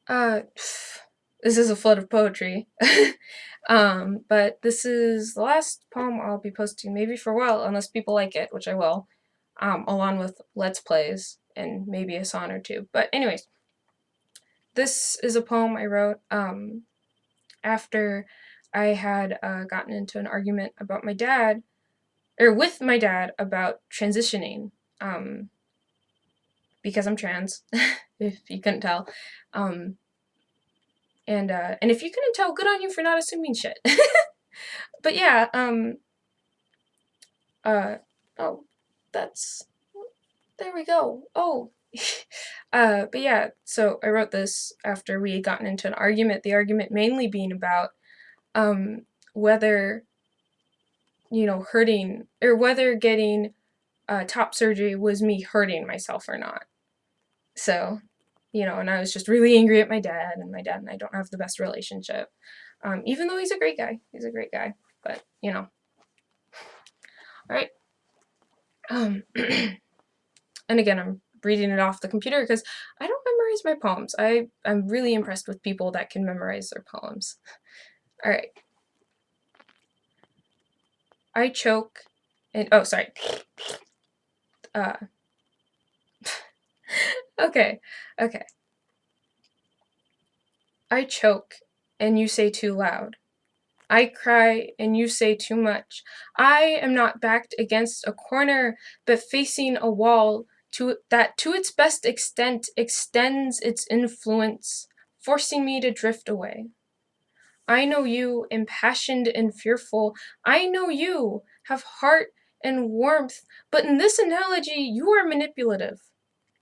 Uh, this is a flood of poetry. But this is the last poem I'll be posting, maybe for a while, unless people like it, which I will, along with Let's Plays and maybe a song or two. But anyways, this is a poem I wrote after I had gotten into an argument about my dad, or with my dad, about transitioning, because I'm trans, if you couldn't tell. And if you couldn't tell, good on you for not assuming shit. But yeah, oh, that's, there we go. Oh, but yeah, so I wrote this after we had gotten into an argument, the argument mainly being about, whether, hurting, or whether getting, top surgery was me hurting myself or not. So, and I was just really angry at my dad, and my dad and I don't have the best relationship. Even though he's a great guy. He's a great guy. But, Alright. And again, I'm reading it off the computer because I don't memorize my poems. I'm really impressed with people that can memorize their poems. Alright. I choke and, oh, sorry. Okay. I choke and you say too loud. I cry and you say too much. I am not backed against a corner, but facing a wall that to its best extent extends its influence, forcing me to drift away. I know you, impassioned and fearful. I know you have heart and warmth, but in this analogy, you are manipulative,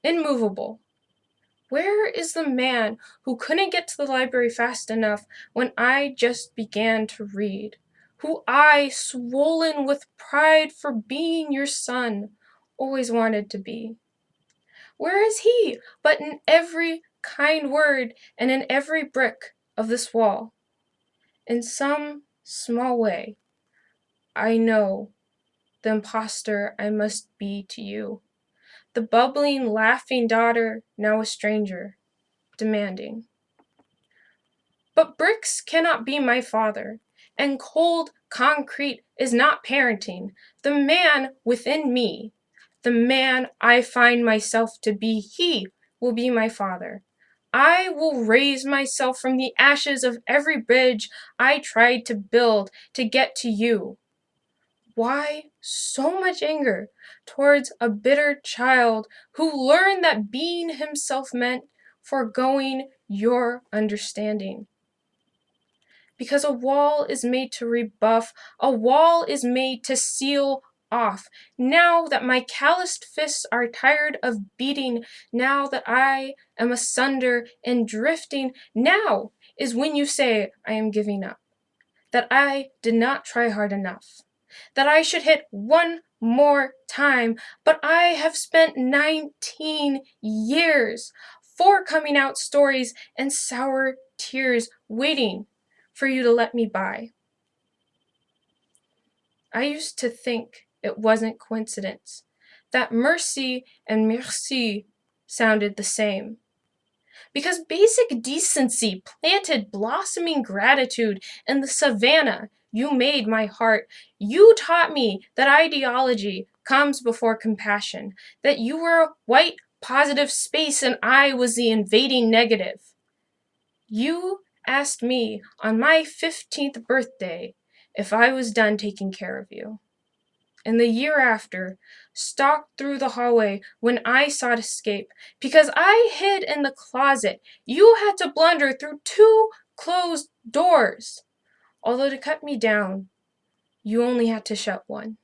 immovable. Where is the man who couldn't get to the library fast enough when I just began to read? Who I, swollen with pride for being your son, always wanted to be? Where is he but in every kind word and in every brick of this wall? In some small way, I know the impostor I must be to you. The bubbling, laughing daughter, now a stranger, demanding. But bricks cannot be my father, and cold concrete is not parenting. The man within me, the man I find myself to be, he will be my father. I will raise myself from the ashes of every bridge I tried to build to get to you. Why so much anger towards a bitter child who learned that being himself meant foregoing your understanding? Because a wall is made to rebuff, a wall is made to seal off. Now that my calloused fists are tired of beating, now that I am asunder and drifting, now is when you say I am giving up, that I did not try hard enough, that I should hit one more time, but I have spent 19 years, 4 coming out stories and sour tears waiting for you to let me by. I used to think it wasn't coincidence, that mercy and merci sounded the same. Because basic decency planted blossoming gratitude in the savannah you made my heart. You taught me that ideology comes before compassion, that you were a white positive space and I was the invading negative. You asked me on my 15th birthday if I was done taking care of you. And the year after, stalked through the hallway when I sought escape. Because I hid in the closet, you had to blunder through 2 closed doors. Although to cut me down, you only had to shut one.